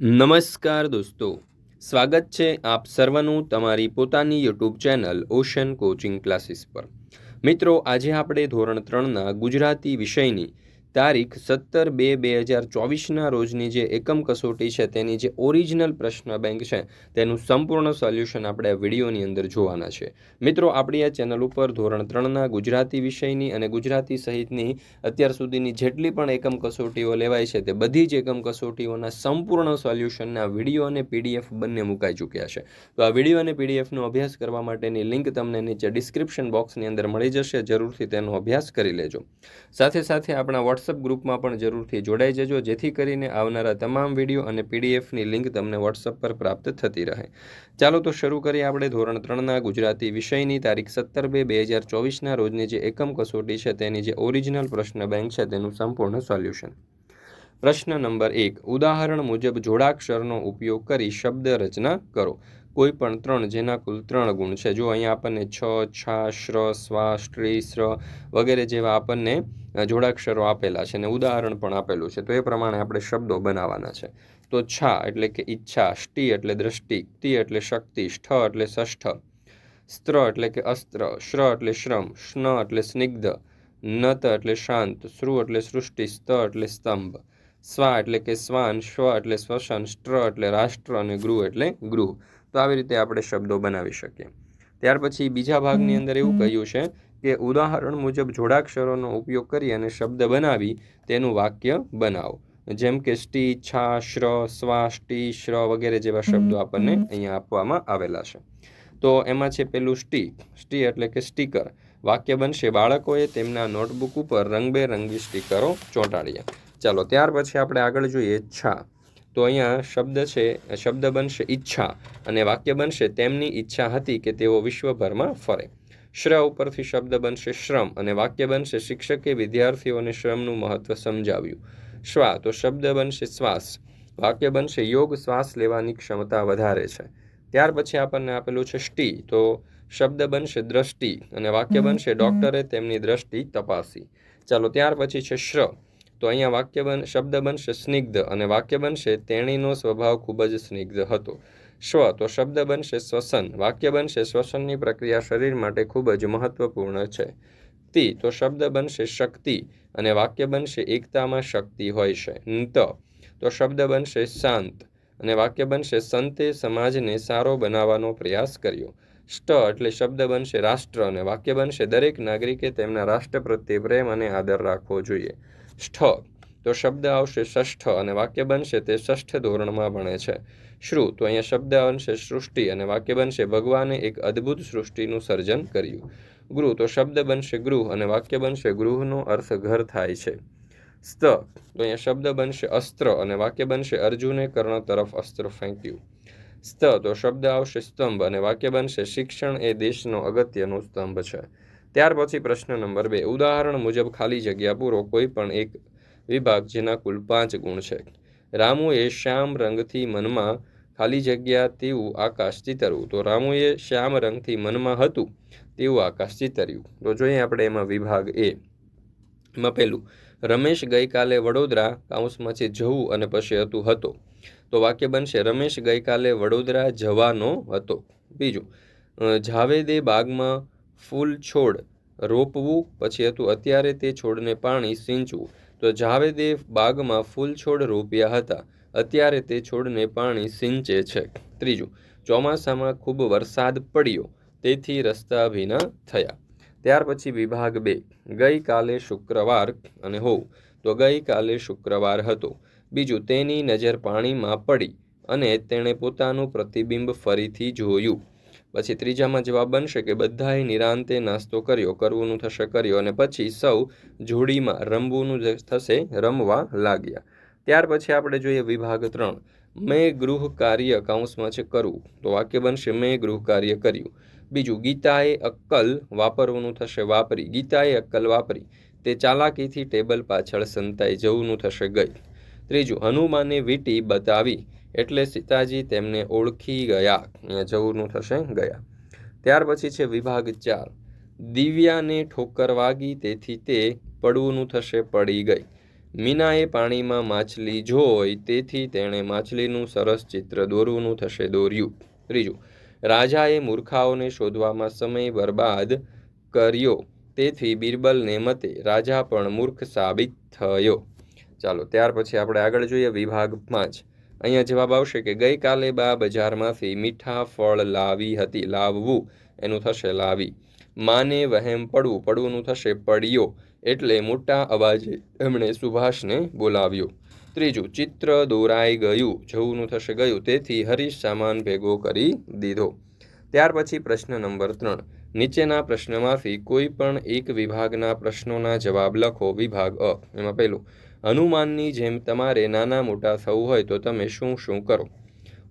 નમસ્કાર દોસ્તો, સ્વાગત છે આપ સર્વનું તમારી પોતાની YouTube channel ocean coaching classes પર। મિત્રો, આજે આપણે ધોરણ 3ના ગુજરાતી વિષયની તારીખ 17/2/2024ના રોજની જે એકમ કસોટી છે તેની જે ઓરિજિનલ પ્રશ્ન બેંક છે તેનું સંપૂર્ણ સોલ્યુશન આપણે આ વિડીયોની અંદર જોવાના છે। મિત્રો, આપણી આ ચેનલ ઉપર ધોરણ 3ના ગુજરાતી વિષયની અને ગુજરાતી સહિતની અત્યાર સુધીની જેટલી પણ એકમ કસોટીઓ લેવાય છે તે બધી જ એકમ કસોટીઓના સંપૂર્ણ સોલ્યુશનના વિડીયો અને પીડીએફ બંને મુકાઈ ચૂક્યા છે। તો આ વિડીયો અને પીડીએફનો અભ્યાસ કરવા માટેની લિંક તમને નીચે ડિસ્ક્રિપ્શન બોક્સની અંદર મળી જશે, જરૂરથી તેનો અભ્યાસ કરી લેજો। સાથે સાથે આપણા વોટ્સઅપ ગ્રુપમાં પણ જરૂરથી જોડાઈ જજો, જેથી કરીને આવનારા તમામ વિડીયો અને પીડીએફની લિંક તમને વોટ્સઅપ પર પ્રાપ્ત થતી રહે। ચાલો તો શરૂ કરીએ આપણે ધોરણ 3ના ગુજરાતી વિષયની તારીખ 17/2/2024ના રોજની જે એકમ કસોટી છે તેની જે ઓરિજિનલ પ્રશ્ન બેંક છે તેનું સંપૂર્ણ સોલ્યુશન। પ્રશ્ન નંબર 1, ઉદાહરણ મુજબ જોડાક્ષરનો ઉપયોગ કરી શબ્દ રચના કરો। કોઈ પણ 3 જેના કુલ 3 ગુણ છે। જો અહીંયા આપણને છ, છા, શ્ર, સ્વા, સ્ટ્રી, શ્ર વગેરે જેવા આપણને જોડાક્ષરો આપેલા છે અને ઉદાહરણ પણ આપેલું છે, તો એ પ્રમાણે આપણે શબ્દો બનાવવાના છે। તો છા એટલે કે ઈચ્છા, ષ્ટી એટલે દ્રષ્ટિ, તિ એટલે શક્તિ, ષ્ઠ એટલે ષષ્ઠ, સ્ત્ર એટલે કે અસ્ત્ર, શ્ર એટલે શ્રમ, શ્ન એટલે સ્નિગ્ધ, નત એટલે શાંત, શ્રુ એટલે સૃષ્ટિ, સ્ત એટલે સ્તંભ, સ્વા એટલે કે શ્વાન, શ્વ એટલે શ્વસન, સ્ટ્ર એટલે રાષ્ટ્ર અને ગૃહ એટલે ગૃહ। તો આવી રીતે આપણે શબ્દો બનાવી શકીએ। ત્યાર પછી બીજા ભાગની અંદર એવું કહ્યું છે કે ઉદાહરણ મુજબ જોડાક્ષરોનો ઉપયોગ કરી અને શબ્દ બનાવી તેનું વાક્ય બનાવો। જેમ કે ષ્ટી, છા, શ્ર, સ્વા, ષ્ટી, શ્ર વગેરે જેવા શબ્દો આપણને અહીંયા આપવામાં આવેલા છે। તો એમાં છે પેલું ષ્ટી। ષ્ટી એટલે કે સ્ટીકર। વાક્ય બનશે, બાળકોએ તેમના નોટબુક ઉપર રંગબેરંગી સ્ટીકરો ચોંટાડ્યા। ચાલો ત્યાર પછી આપણે આગળ જોઈએ છા। તો અહીંયા શબ્દ બનશે ઈચ્છા અને વાક્ય બનશે, તેમની ઈચ્છા હતી કે તેઓ વિશ્વભરમાં ફરે। શ્ર ઉપરથી શબ્દ બનશે શ્રમ અને વાક્ય બનશે, શિક્ષકે વિદ્યાર્થીઓને શ્રમનું મહત્વ સમજાવ્યું। શ્વા તો શબ્દ બનશે શ્વાસ, વાક્ય બનશે, યોગ શ્વાસ લેવાની ક્ષમતા વધારે છે। ત્યાર પછી આપણને આપેલું છે ષ્ટી। તો શબ્દ બનશે દ્રષ્ટિ અને વાક્ય બનશે, ડૉક્ટરે તેમની દ્રષ્ટિ તપાસી। ચાલો ત્યાર પછી છે શ્ર। તો અહીંયા શબ્દ બનશે સ્નિગ્ધ અને વાક્ય બનશે, તેણીનો સ્વભાવ ખૂબ જ સ્નિગ્ધ હતો। શ્વ તો શબ્દ બનશે શ્વસન, વાક્ય બનશે, શ્વસનની પ્રક્રિયા શરીર માટે ખૂબ જ મહત્વપૂર્ણ છે। તિ તો શબ્દ બનશે શક્તિ અને વાક્ય બનશે, એકતામાં શક્તિ હોય છે। ત તો શબ્દ બનશે શાંત અને વાક્ય બનશે, સંતે સમાજને સારો બનાવવાનો પ્રયાસ કર્યો। ષ્ટ એટલે શબ્દ બનશે રાષ્ટ્ર અને વાક્ય બનશે, દરેક નાગરિકે તેમના રાષ્ટ્ર પ્રત્યે પ્રેમ અને આદર રાખવો જોઈએ। ષ્ઠ તો શબ્દ આવશે ષષ્ઠ અને વાક્ય બનશે, તે ષષ્ઠ ધોરણમાં ભણે છે। શ્રુ તો અહીંયા શબ્દ બનશે સૃષ્ટિ અને વાક્ય બનશે, ભગવાને એક અદ્ભુત સૃષ્ટિનું સર્જન કર્યું। ગૃહ તો શબ્દ બનશે ગૃહ અને વાક્ય બનશે, ગૃહનો અર્થ ઘર થાય છે। સ્ત તો અહીંયા શબ્દ બનશે અસ્ત્ર અને વાક્ય બનશે, અર્જુને કર્ણ તરફ અસ્ત્ર ફેંક્યું। સ્ત તો શબ્દ આવશે સ્તંભ અને વાક્ય બનશે, શિક્ષણ એ દેશનો અગત્યનો સ્તંભ છે। ત્યાર પછી પ્રશ્ન નંબર 2, ઉદાહરણ મુજબ ખાલી જગ્યા પૂરો। કોઈ પણ એક વિભાગ જેના કુલ 5 ગુણ છે। રામુએ શ્યામ રંગથી મનમાં ખાલી જગ્યા તેવું આકાશ ચિતરવું। તો રામુએ શ્યામ રંગથી મનમાં હતું તેવું આકાશ ચિતર્યું। તો જોઈએ આપણે એમાં વિભાગ એ। એમાં પહેલું, રમેશ ગઈકાલે વડોદરા કૌંસમાં છે જવું અને પછી હતો। તો વાક્ય બનશે, રમેશ ગઈકાલે વડોદરા જવાનો હતો। બીજું, જાવેદે બાગમાં ફૂલ છોડ રોપવું પછી અત્યારે તે છોડને પાણી સિંચવું। તો જાવેદે બાગમાં ફૂલ છોડ રોપ્યા હતા, અત્યારે તે છોડને પાણી સિંચે છે। ત્રીજું, ચોમાસામાં ખૂબ વરસાદ પડ્યો તેથી રસ્તા ભીના થયા। ત્યાર પછી વિભાગ 2, ગઈકાલે શુક્રવાર અને હોવ। તો ગઈકાલે શુક્રવાર હતો। બીજું, તેની નજર પાણીમાં પડી અને તેણે પોતાનું પ્રતિબિંબ ફરીથી જોયું। પછી ત્રીજામાં જવાબ બનશે કે બધાએ નિરાંતે નાસ્તો કર્યો, કરવુંનું થશે કર્યો અને પછી સૌ જોડીમાં રમવુંનું થશે રમવા લાગ્યા। ત્યાર પછી આપણે જોઈએ વિભાગ 3, મેં ગૃહ કાર્ય કૌંસમાં છે કરવું। તો વાક્ય બનશે, મેં ગૃહ કાર્ય કર્યું। બીજું, ગીતાએ અક્કલ વાપરવાનું થશે વાપરી, ગીતાએ અક્કલ વાપરી, તે ચાલાકીથી ટેબલ પાછળ સંતાઈ, જવુંનું થશે ગઈ। ત્રીજું, હનુમાને વીંટી બતાવી એટલે સીતાજી તેમને ઓળખી ગયા, અહીંયા જવુંનું થશે ગયા। ત્યાર પછી છે વિભાગ 4, દિવ્યાને ઠોકર વાગી તેથી તે પડવુંનું થશે પડી ગઈ। મીનાએ પાણીમાં માછલી જોઈ, તેથી તેણે માછલીનું સરસ ચિત્ર દોરવાનું થશે દોર્યું. ત્રીજું, રાજાએ મૂર્ખાઓને શોધવામાં સમય બરબાદ કર્યો, તેથી બિરબલને મતે રાજા પણ મૂર્ખ સાબિત થયો. ચાલો ત્યાર પછી આપણે આગળ જોઈએ વિભાગ 5. અહીંયા જવાબ આવશે કે ગઈકાલે બા બજારમાંથી મીઠા ફળ લાવી હતી. લાવવું એનું થશે લાવી. માને વહેમ પડવું, પડવુંનું થશે પડ્યો, એટલે મોટા અવાજે એમણે સુભાષને બોલાવ્યો. ત્રીજું, ચિત્ર દોરાઈ ગયું, જવુંનું થશે ગયું, તેથી હરીશ સામાન ભેગો કરી દીધો. ત્યાર પછી પ્રશ્ન નંબર 3. નીચેના પ્રશ્નમાંથી કોઈ પણ એક વિભાગના પ્રશ્નોના જવાબ લખો. વિભાગ અ. એમાં પહેલું, હનુમાનની જેમ તમારે નાના મોટા થવું હોય તો તમે શું શું કરો?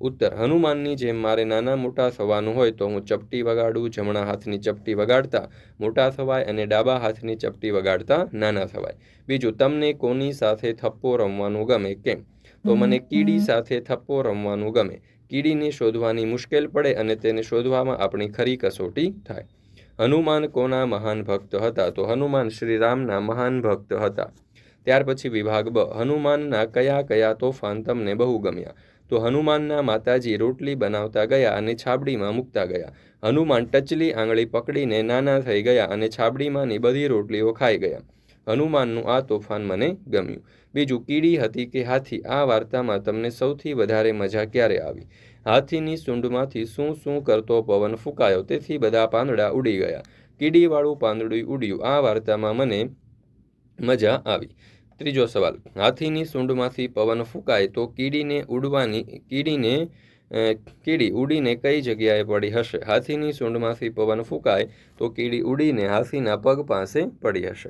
ઉત્તર, હનુમાનની જેમ મારે નાના મોટા થવાનું હોય તો હું ચપટી વગાડું. જમણા હાથની ચપટી વગાડતા મોટા થવાય અને ડાબા હાથની ચપટી વગાડતા નાના થવાય. બીજું, તમને કોની સાથે થપ્પો રમવાનું ગમે? કેમ? તો મને કીડી સાથે થપ્પો રમવાનું ગમે. કીડીને શોધવાની મુશ્કેલ પડે અને તેને શોધવામાં આપણી ખરી કસોટી થાય. હનુમાન કોના મહાન ભક્ત હતા? તો હનુમાન શ્રી રામના મહાન ભક્ત હતા. ત્યાર પછી વિભાગ બ. હનુમાનના કયા કયા તોફાન તમને બહુ ગમ્યા? તો હનુમાનના માતાજી રોટલી બનાવતા ગયા અને છાબડીમાં મૂકતા ગયા. હનુમાન ટચલી આંગળી પકડીને નાના થઈ ગયા અને છાબડીમાંની બધી રોટલીઓ ખાઈ ગયા. હનુમાનનું આ તોફાન મને ગમ્યું. બીજું, કીડી હતી કે હાથી? આ વાર્તામાં તમને સૌથી વધારે મજા ક્યારે આવી? હાથીની સૂંઢમાંથી શું શું કરતો પવન ફૂંકાયો, તેથી બધા પાંદડા ઉડી ગયા. કીડીવાળું પાંદડું ઉડ્યું. આ વાર્તામાં મને મજા આવી. ત્રીજો સવાલ, હાથીની સૂંઢમાંથી પવન ફૂંકાય તો કીડી ઉડીને કઈ જગ્યાએ પડી હશે? હાથીની સૂંઢમાંથી પવન ફૂંકાય તો કીડી ઉડીને હાથીના પગ પાસે પડી હશે.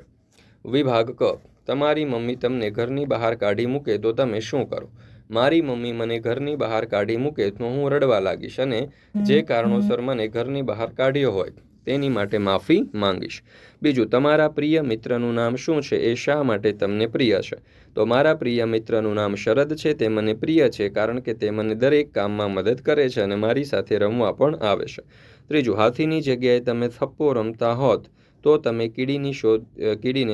વિભાગ ક. તમારી મમ્મી તમને ઘરની બહાર કાઢી મૂકે તો તમે શું કરો? મારી મમ્મી મને ઘરની બહાર કાઢી મૂકે તો હું રડવા લાગીશ અને જે કારણોસર મને ઘરની બહાર કાઢ્યો હોય તેની માટે માફી માંગીશ. બીજું, તમારા પ્રિય મિત્રનું નામ શું છે? એ શા માટે તમને પ્રિય છે? તો મારા પ્રિય મિત્રનું નામ શરદ છે. તે મને પ્રિય છે કારણ કે તે મને દરેક કામમાં મદદ કરે છે અને મારી સાથે રમવા પણ આવે છે. ત્રીજું, હાથીની જગ્યાએ તમે થપ્પો રમતા હોત તો તમે કીડીને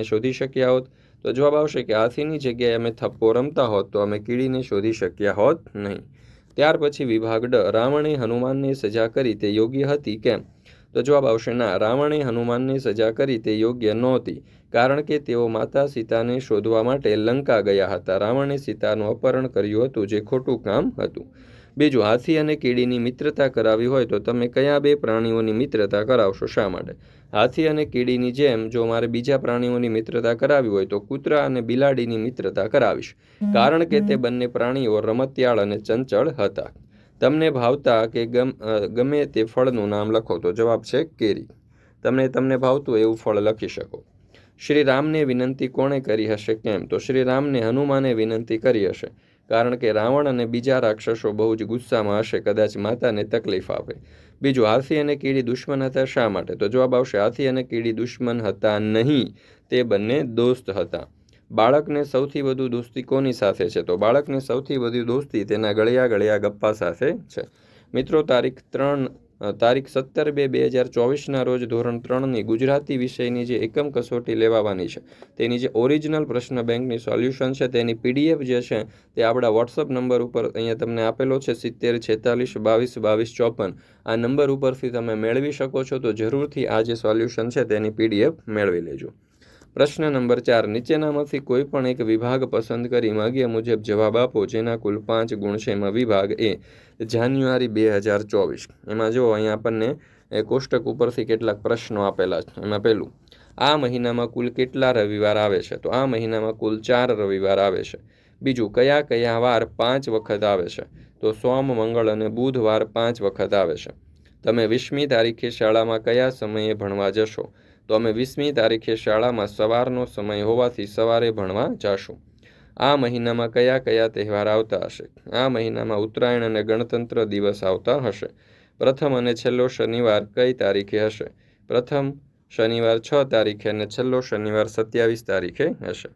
શોધી શક્યા હોત? તો જવાબ આવશે કે હાથીની જગ્યાએ અમે થપ્પો રમતા હોત તો અમે કીડીને શોધી શક્યા હોત નહીં. ત્યાર પછી વિભાગ ડ. રાવણે હનુમાનને સજા કરી તે યોગ્ય હતી કેમ? તો જવાબ આવશે ના. રાવણે હનુમાનને સજા કરી તે યોગ્ય નહોતી કારણ કે તેઓ માતા સીતાને શોધવા માટે લંકા ગયા હતા. રાવણે સીતાનું અપહરણ કર્યું હતું, જે ખોટું કામ હતું. બીજું, હાથી અને કીડીની મિત્રતા કરાવી હોય તો તમે કયા બે પ્રાણીઓની મિત્રતા કરાવશો? શા માટે? હાથી અને કીડીની જેમ જો મારે બીજા પ્રાણીઓની મિત્રતા કરાવી હોય તો કૂતરા અને બિલાડીની મિત્રતા કરાવીશ, કારણ કે તે બંને પ્રાણીઓ રમતિયાળ અને ચંચળ હતા. તમને ભાવતા કે ગમે તે ફળનું નામ લખો. તો જવાબ છે કેરી. તમને ભાવતું એવું ફળ લખી શકો. શ્રી રામને વિનંતી કોણે કરી હશે કેમ? તો શ્રી રામને હનુમાને વિનંતી કરી હશે કારણ કે રાવણ અને બીજા રાક્ષસો બહુ જ ગુસ્સામાં હશે, કદાચ માતાને તકલીફ આપે. બીજું, હાથી અને કીડી દુશ્મન હતા શા માટે? તો જવાબ આવશે હાથી અને કીડી દુશ્મન હતા નહીં, તે બંને દોસ્ત હતા. બાળકને સૌથી વધુ દોસ્તી કોની સાથે છે? તો બાળકને સૌથી વધુ દોસ્તી તેના ગળ્યા ગપ્પા સાથે છે. મિત્રો, તારીખ 17/2/2024 રોજ ધોરણ 3ની ગુજરાતી વિષયની જે એકમ કસોટી લેવાની છે તેની જે ઓરિજિનલ પ્રશ્ન બેંકની સોલ્યુશન છે તેની PDF જે છે તે આપણા વોટ્સઅપ નંબર ઉપર અહીંયા તમને આપેલો છે 7046222254. આ નંબર ઉપરથી તમે મેળવી શકો છો. તો જરૂરથી આ જે સોલ્યુશન છે તેની PDF મેળવી લેજો. પ્રશ્ન નંબર 4. નીચેનામાંથી કોઈ પણ એક વિભાગ પસંદ કરી માગ્યા મુજબ જવાબ આપો જેના કુલ 5 ગુણ છે. એમાં વિભાગ એ જાન્યુઆરી 2024. એમાં જો અહીંયા આપણને કોષ્ટક ઉપરથી કેટલાક પ્રશ્નો આપેલા છે. એમાં પહેલું, આ મહિનામાં કુલ કેટલા રવિવાર આવે છે? તો આ મહિનામાં કુલ 4 રવિવાર આવે છે. બીજું, કયા વાર 5 વખત આવે છે? તો સોમ, મંગળ અને બુધવાર 5 વખત આવે છે. તમે 20મી તારીખે શાળામાં કયા સમયે ભણવા જશો? તો અમે 20મી તારીખે શાળામાં સવારનો સમય હોવાથી સવારે ભણવા જશું. આ મહિનામાં કયા તહેવાર આવતા હશે? આ મહિનામાં ઉત્તરાયણ અને ગણતંત્ર દિવસ આવતા હશે. પ્રથમ અને છેલ્લો શનિવાર કઈ તારીખે હશે? પ્રથમ શનિવાર 6 તારીખે અને છેલ્લો શનિવાર 27 તારીખે હશે.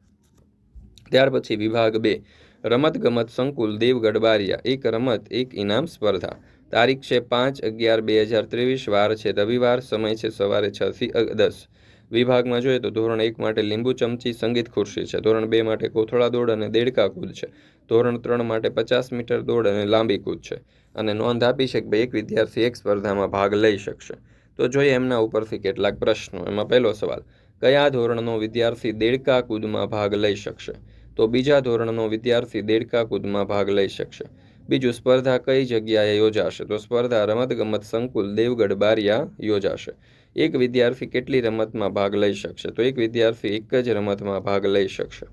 ત્યાર પછી વિભાગ 2, રમતગમત સંકુલ દેવગઢ બારિયા. એક રમત એક ઇનામ સ્પર્ધા. તારીખ છે 5/11/2023. વાર છે રવિવાર. સમય છે સવારે 6 થી 10. વિભાગમાં જોઈએ તો ધોરણ 1 માટે લીંબુ ચમચી સંગીત ખુરશી છે. ધોરણ 2 માટે કોથળા દોડ અને દેડકા કૂદ છે. ધોરણ 3 માટે 50 મીટર દોડ અને લાંબી કૂદ છે. અને નોંધ આપી છે કે ભાઈ એક વિદ્યાર્થી એક સ્પર્ધામાં ભાગ લઈ શકશે. તો જોઈએ એમના ઉપરથી કેટલાક પ્રશ્નો. એમાં પહેલો સવાલ, કયા ધોરણનો વિદ્યાર્થી દેડકા કૂદમાં ભાગ લઈ શકશે? તો બીજા ધોરણનો વિદ્યાર્થી દેડકા કૂદમાં ભાગ લઈ શકશે. બીજું, સ્પર્ધા કઈ જગ્યાએ યોજાશે? તો સ્પર્ધા રમતગમત સંકુલ દેવગઢ બારિયા યોજાશે. એક વિદ્યાર્થી કેટલી રમતમાં ભાગ લઈ શકશે? તો એક વિદ્યાર્થી એક જ રમતમાં ભાગ લઈ શકશે.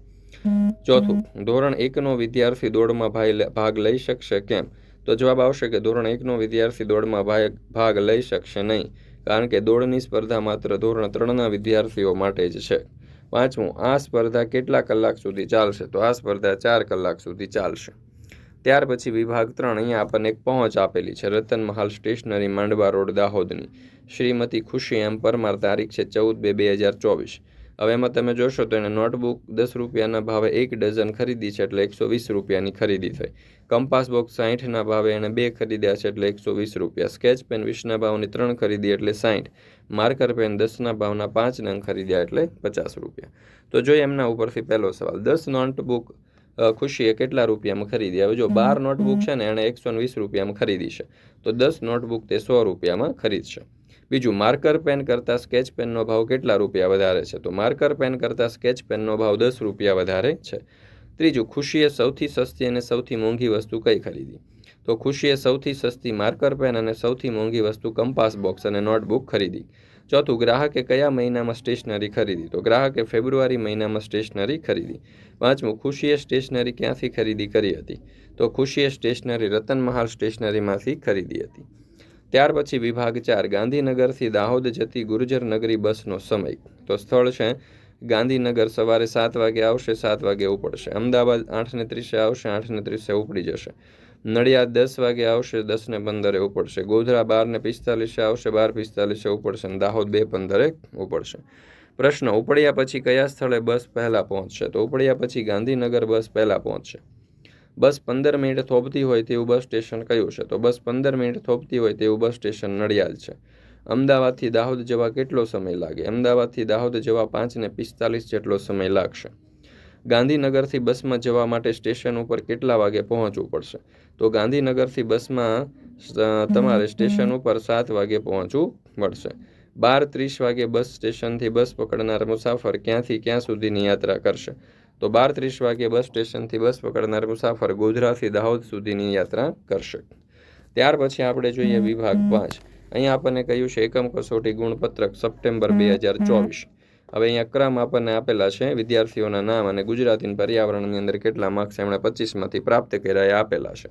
ચોથું, ધોરણ 1નો વિદ્યાર્થી દોડમાં ભાગ લઈ શકશે કેમ? તો જવાબ આવશે કે ધોરણ 1નો વિદ્યાર્થી દોડમાં ભાગ લઈ શકશે નહીં, કારણ કે દોડની સ્પર્ધા માત્ર ધોરણ 3ના વિદ્યાર્થીઓ માટે જ છે. પાંચમું, આ સ્પર્ધા કેટલા કલાક સુધી ચાલશે? તો આ સ્પર્ધા 4 કલાક સુધી ચાલશે. ત્યાર પછી વિભાગ 3, અહીંયા આપણને એક પહોંચ આપેલી છે રતન મહાલ સ્ટેશનરી, માંડવા રોડ, દાહોદની. શ્રીમતી ખુશી એમ પરમાર, તારીખ છે 14/2/2024. હવે એમાં તમે જોશો તો એને નોટબુક 10 રૂપિયાના ભાવે 1 ડઝન ખરીદી છે, એટલે 120 રૂપિયાની ખરીદી થઈ. કંપાસ બોક્સ 60ના ભાવે એને 2 ખરીદ્યા છે, એટલે 120 રૂપિયા. સ્કેચ પેન 20ના ભાવની 3 ખરીદી, એટલે 60. માર્કર પેન 10ના ભાવના 5 નંગ ખરીદ્યા, એટલે 50 રૂપિયા. તો જોઈએ એમના ઉપરથી પહેલો સવાલ, 10 નોટબુક ખુશીએ કેટલા રૂપિયામાં ખરીદી? હવે જો 12 નોટબુક છે ને એણે 120 રૂપિયામાં ખરીદી છે, તો 10 નોટબુક તે 100 રૂપિયામાં ખરીદશે. બીજું, માર્કર પેન કરતાં સ્કેચ પેનનો ભાવ કેટલા રૂપિયા વધારે છે? તો માર્કર પેન કરતાં સ્કેચ પેનનો ભાવ 10 રૂપિયા વધારે છે. ત્રીજું, ખુશીએ સૌથી સસ્તી અને સૌથી મોંઘી વસ્તુ કઈ ખરીદી? તો ખુશીએ સૌથી સસ્તી માર્કર પેન અને સૌથી મોંઘી વસ્તુ કંપાસ બોક્સ અને નોટબુક ખરીદી. ચોથું, ગ્રાહકે કયા મહિનામાં સ્ટેશનરી ખરીદી? તો ગ્રાહકે ફેબ્રુઆરી મહિનામાં સ્ટેશનરી ખરીદી. પાંચમું, ખુશીએ સ્ટેશનરી ક્યાંથી ખરીદી કરી હતી? તો ખુશીએ સ્ટેશનરી રતન મહાલ સ્ટેશનરીમાંથી ખરીદી હતી. ત્યાર પછી વિભાગ 4, ગાંધીનગરથી દાહોદ જતી ગુર્જર નગરી બસનો સમય. તો સ્થળ છે ગાંધીનગર, સવારે 7 વાગે આવશે, 7 વાગે ઉપડશે. અમદાવાદ 8:30 આવશે, 8:30 ઉપડી જશે. નડિયાદ 10 વાગે આવશે, 10:15 ઉપડશે. ગોધરા 12:45 આવશે, 12:45 ઉપડશે. અને દાહોદ 2:15 ઉપડશે. પ્રશ્ન, ઉપડ્યા પછી કયા સ્થળે બસ પહેલા પહોંચશે? તો ઉપડ્યા પછી ગાંધીનગર બસ પહેલા પહોંચશે. બસ 15 મિનિટ થોભતી હોય તેવું બસ સ્ટેશન કયું છે? તો બસ 15 મિનિટ થોભતી હોય તેવું બસ સ્ટેશન નડિયાદ છે. અમદાવાદથી દાહોદ જવા કેટલો સમય લાગે? અમદાવાદથી દાહોદ જવા 5:45 જેટલો સમય લાગશે. ગાંધીનગરથી બસમાં જવા માટે સ્ટેશન ઉપર કેટલા વાગે પહોંચવું પડશે? તો ગાંધીનગરથી બસમાં તમારે સ્ટેશન ઉપર 7 વાગે પહોંચવું પડશે. 12:30 વાગે બસ સ્ટેશનથી બસ પકડનાર મુસાફર ક્યાંથી ક્યાં સુધીની યાત્રા કરશે? તો 12:30 વાગે બસ સ્ટેશનથી બસ પકડનાર મુસાફર ગોધરાથી દાહોદ સુધીની યાત્રા કરશે. ત્યાર પછી આપણે જોઈએ વિભાગ 5. અહીંયા આપણને કહ્યું છે એકમ કસોટી ગુણપત્રક સપ્ટેમ્બર 2024. હવે અહીંયા ક્રમ આપણને આપેલા છે, વિદ્યાર્થીઓના નામ અને ગુજરાતી પર્યાવરણની અંદર કેટલા માર્ક્સ એમણે 25માંથી પ્રાપ્ત કર્યા એ આપેલા છે.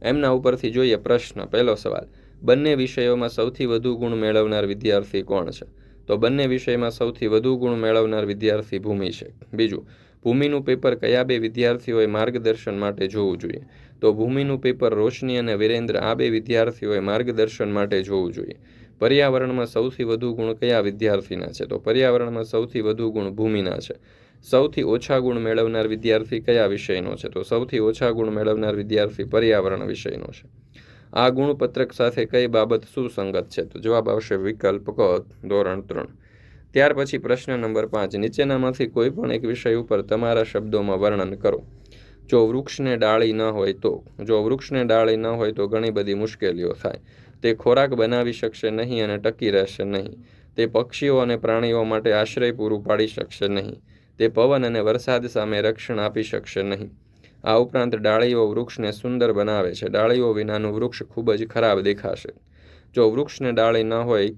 એમના ઉપરથી જોઈએ પ્રશ્ન. પહેલો સવાલ, બંને વિષયોમાં સૌથી વધુ ગુણ મેળવનાર વિદ્યાર્થી કોણ છે? તો બંને વિષયમાં સૌથી વધુ ગુણ મેળવનાર વિદ્યાર્થી ભૂમિ છે. બીજું, ભૂમિનું પેપર કયા બે વિદ્યાર્થીઓએ માર્ગદર્શન માટે જોવું જોઈએ? તો ભૂમિનું પેપર રોશની અને વિરેન્દ્ર આ બે વિદ્યાર્થીઓએ માર્ગદર્શન માટે જોવું જોઈએ. પર્યાવરણમાં સૌથી વધુ ગુણ કયા વિદ્યાર્થીના છે? તો પર્યાવરણમાં સૌથી વધુ ગુણ ભૂમિના છે. સૌથી ઓછા ગુણ મેળવનાર વિદ્યાર્થી કયા વિષયનો છે? તો સૌથી ઓછા ગુણ મેળવનાર વિદ્યાર્થી પર્યાવરણ વિષયનો છે. આ ગુણપત્રક સાથે કઈ બાબત સુસંગત છે? તો જવાબ આવશે વિકલ્પ ક, ધોરણ 3. ત્યાર પછી પ્રશ્ન નંબર 5, નીચેનામાંથી કોઈ પણ એક વિષય ઉપર તમારા શબ્દોમાં વર્ણન કરો. જો વૃક્ષને ડાળી ન હોય તો? જો વૃક્ષને ડાળી ન હોય તો ઘણી બધી મુશ્કેલીઓ થાય. તે ખોરાક બનાવી શકશે નહીં અને ટકી રહેશે નહીં. તે પક્ષીઓ અને પ્રાણીઓ માટે આશ્રય પૂરું પાડી શકશે નહીં. તે પવન અને વરસાદ સામે રક્ષણ આપી શકશે નહીં. આ ઉપરાંત ડાળીઓ વૃક્ષને સુંદર બનાવે છે. ડાળીઓ વિનાનું વૃક્ષ ખૂબ જ ખરાબ દેખાશે. જો વૃક્ષને ડાળી ન હોય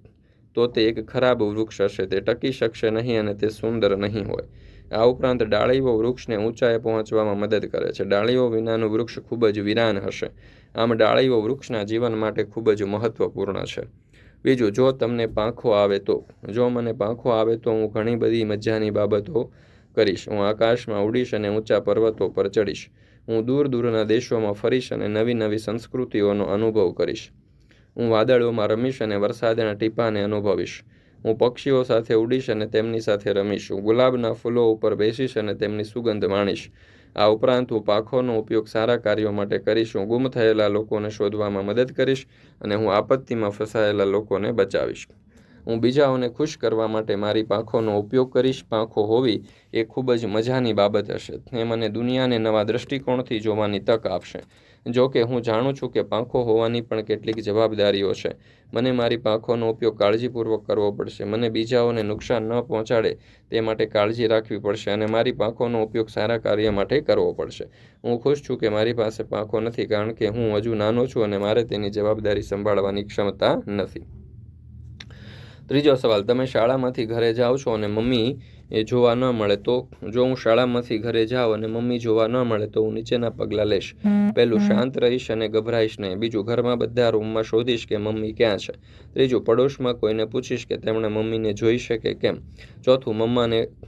તો તે એક ખરાબ વૃક્ષ હશે. તે ટકી શકશે નહીં અને તે સુંદર નહીં હોય. આ ઉપરાંત ડાળીઓ વૃક્ષને ઊંચાઈએ પહોંચવામાં મદદ કરે છે. ડાળીઓ વિનાનું વૃક્ષ ખૂબ જ વીરાન હશે. આમ ડાળીઓ વૃક્ષના જીવન માટે ખૂબ જ મહત્વપૂર્ણ છે. બીજું, જો તમને પાંખો આવે તો? જો મને પાંખો આવે તો હું ઘણી બધી મજાની બાબતો કરીશ. હું આકાશમાં ઉડીશ અને ઊંચા પર્વતો પર ચડીશ. હું દૂર દૂરના દેશોમાં ફરીશ અને નવી નવી સંસ્કૃતિઓનો અનુભવ કરીશ. હું વાદળોમાં રમીશ અને વરસાદના ટીપાને અનુભવીશ. હું પક્ષીઓ સાથે ઉડીશ અને તેમની સાથે રમીશ. હું ગુલાબના ફૂલો ઉપર બેસીશ અને તેમની સુગંધ માણીશ. આ ઉપરાંત હું પાંખોનો ઉપયોગ સારા કાર્યો માટે કરીશ. હું ગુમ થયેલા લોકોને શોધવામાં મદદ કરીશ અને હું આપત્તિમાં ફસાયેલા લોકોને બચાવીશ. હું બીજાઓને ખુશ કરવા માટે મારી પાંખોનો ઉપયોગ કરીશ. પાંખો હોવી એ ખૂબ જ મજાની બાબત હશે. એ મને દુનિયાને નવા દૃષ્ટિકોણથી જોવાની તક આપશે. જો કે હું જાણું છું કે પાંખો હોવાની પણ કેટલીક જવાબદારીઓ છે. મને મારી પાંખોનો ઉપયોગ કાળજીપૂર્વક કરવો પડશે. મને બીજાઓને નુકસાન ન પહોંચાડે તે માટે કાળજી રાખવી પડશે અને મારી પાંખોનો ઉપયોગ સારા કાર્ય માટે કરવો પડશે. હું ખુશ છું કે મારી પાસે પાંખો નથી, કારણ કે હું હજુ નાનો છું અને મારે તેની જવાબદારી સંભાળવાની ક્ષમતા નથી. ત્રીજો સવાલ, તમે શાળામાંથી ઘરે જાઓ છો અને મમ્મી એ જોવા ન મળે તો? જો હું શાળામાંથી ઘરે જાઉં અને મમ્મી જોવા ન મળે તો હું નીચેના પગલાં લઈશ. પહેલું, શાંત રહીશ અને ગભરાઈશ નહીં. બીજું, ઘરમાં બધા રૂમમાં શોધીશ કે મમ્મી ક્યાં છે. ત્રીજું, પડોશમાં કોઈને પૂછીશ કે તેમણે મમ્મીને જોઈ છે કે કેમ. ચોથું,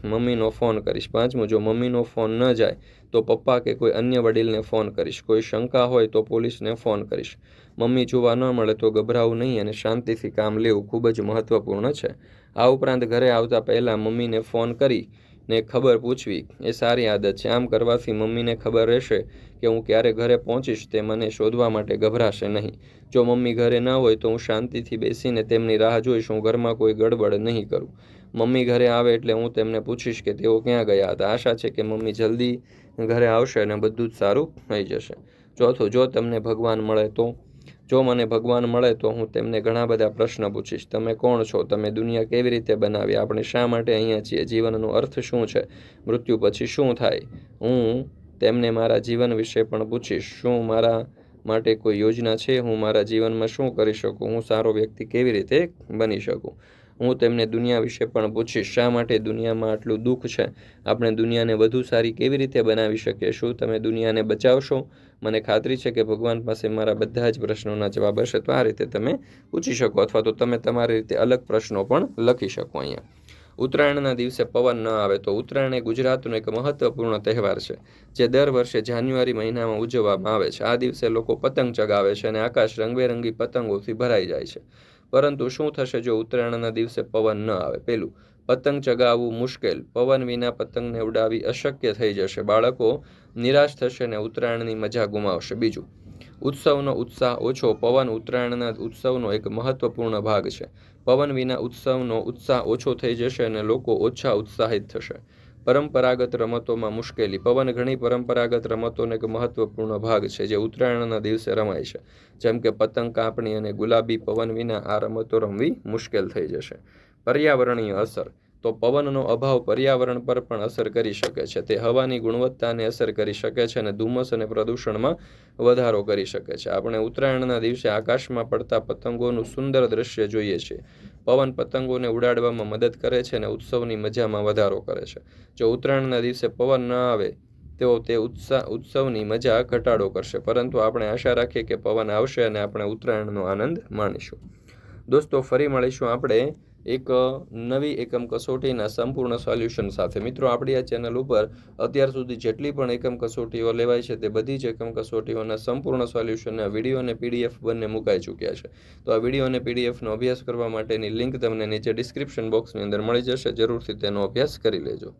મમ્મીનો ફોન કરીશ. પાંચમું, જો મમ્મીનો ફોન ન જાય તો પપ્પા કે કોઈ અન્ય વડીલને ફોન કરીશ. કોઈ શંકા હોય તો પોલીસને ફોન કરીશ. મમ્મી જોવા ન મળે તો ગભરાવું નહીં અને શાંતિથી કામ લેવું ખૂબ જ મહત્વપૂર્ણ છે. આ ઉપરાંત ઘરે આવતા પહેલાં મમ્મીને ફોન કરીને ખબર પૂછવી એ સારી આદત છે. આમ કરવાથી મમ્મીને ખબર રહેશે કે હું ક્યારે ઘરે પહોંચીશ. તે મને શોધવા માટે ગભરાશે નહીં. જો મમ્મી ઘરે ન હોય તો હું શાંતિથી બેસીને તેમની રાહ જોઈશ. હું ઘરમાં કોઈ ગડબડ નહીં કરું. મમ્મી ઘરે આવે એટલે હું તેમને પૂછીશ કે તેઓ ક્યાં ગયા હતા. આશા છે કે મમ્મી જલ્દી ઘરે આવશે અને બધું જ સારું થઈ જશે. ચોથું, જો તમને ભગવાન મળે તો? જો મને ભગવાન મળે તો હું તેમને ઘણા બધા પ્રશ્ન પૂછીશ. તમે કોણ છો? તમે દુનિયા કેવી રીતે બનાવી? આપણે શા માટે અહીંયા છીએ? જીવનનો અર્થ શું છે? મૃત્યુ પછી શું થાય? હું તેમને મારા જીવન વિશે પણ પૂછીશ. શું મારા માટે કોઈ યોજના છે? હું મારા જીવનમાં શું કરી શકું? હું સારો વ્યક્તિ કેવી રીતે બની શકું? હું તેમને દુનિયા વિશે પણ પૂછીશ. શા માટે દુનિયામાં આટલું દુઃખ છે? આપણે દુનિયાને વધુ સારી કેવી રીતે બનાવી શકીએ? શું તમે દુનિયાને બચાવશો? મને ખાતરી છે કે ભગવાન પાસે મારા બધા જ પ્રશ્નોના જવાબ હશે. તો આ રીતે તમે પૂછી શકો, અથવા તો તમે તમારી રીતે અલગ પ્રશ્નો પણ લખી શકો. અહીંયા ઉત્તરાયણના દિવસે પવન ન આવે તો? ઉત્તરાયણ એ ગુજરાતનો એક મહત્વપૂર્ણ તહેવાર છે જે દર વર્ષે જાન્યુઆરી મહિનામાં ઉજવવામાં આવે છે. આ દિવસે લોકો પતંગ ચગાવે છે અને આકાશ રંગબેરંગી પતંગોથી ભરાઈ જાય છે. પરંતુ શું થશે જો ઉત્તરાયણના દિવસે પવન ન આવે? પહેલું, પતંગ ચગાવવું મુશ્કેલ. પવન વિના પતંગને ઉડાવવી અશક્ય થઈ જશે. બાળકો નિરાશ થશે અને ઉત્તરાયણની મજા ગુમાવશે. બીજું, ઉત્સવનો ઉત્સાહ ઓછો. પવન ઉત્તરાયણના ઉત્સવનો એક મહત્વપૂર્ણ ભાગ છે. પવન વિના ઉત્સવનો ઉત્સાહ ઓછો થઈ જશે અને લોકો ઓછા ઉત્સાહિત થશે. પરંપરાગત રમતોમાં મુશ્કેલી. પવન ઘણી પરંપરાગત રમતોનો એક મહત્વપૂર્ણ ભાગ છે જે ઉત્તરાયણના દિવસે રમાય છે, જેમ કે પતંગ કાપણી અને ગુલાબી. પવન વિના આ રમતો રમવી મુશ્કેલ થઈ જશે. પર્યાવરણીય અસર. તો પવનનો અભાવ પર્યાવરણ પર પણ અસર કરી શકે છે. તે હવાની ગુણવત્તાને અસર કરી શકે છે અને ધુમ્મસ અને પ્રદૂષણમાં વધારો કરી શકે છે. આપણે ઉત્તરાયણના દિવસે આકાશમાં પડતા પતંગોનું સુંદર દ્રશ્ય જોઈએ છીએ. પવન પતંગોને ઉડાડવામાં મદદ કરે છે અને ઉત્સવની મજામાં વધારો કરે છે. જો ઉત્તરાયણના દિવસે પવન ન આવે તો તે ઉત્સવની મજા ઘટાડો કરશે, પરંતુ આપણે આશા રાખીએ કે પવન આવશે અને આપણે ઉત્તરાયણનો આનંદ માણીશું. દોસ્તો, ફરી મળીશું આપણે એક નવી એકમ કસોટીના સંપૂર્ણ સોલ્યુશન સાથે. મિત્રો, આપણી આ ચેનલ ઉપર અત્યાર સુધી જેટલી પણ એકમ કસોટીઓ લેવાય છે તે બધી જ એકમ કસોટીઓના સંપૂર્ણ સોલ્યુશનના વિડીયો અને પીડીએફ બંને મુકાઈ ચૂક્યા છે. તો આ વિડીયો અને પીડીએફનો અભ્યાસ કરવા માટેની લિંક તમને નીચે ડિસ્ક્રિપ્શન બોક્સની અંદર મળી જશે. જરૂરથી તેનો અભ્યાસ કરી લેજો.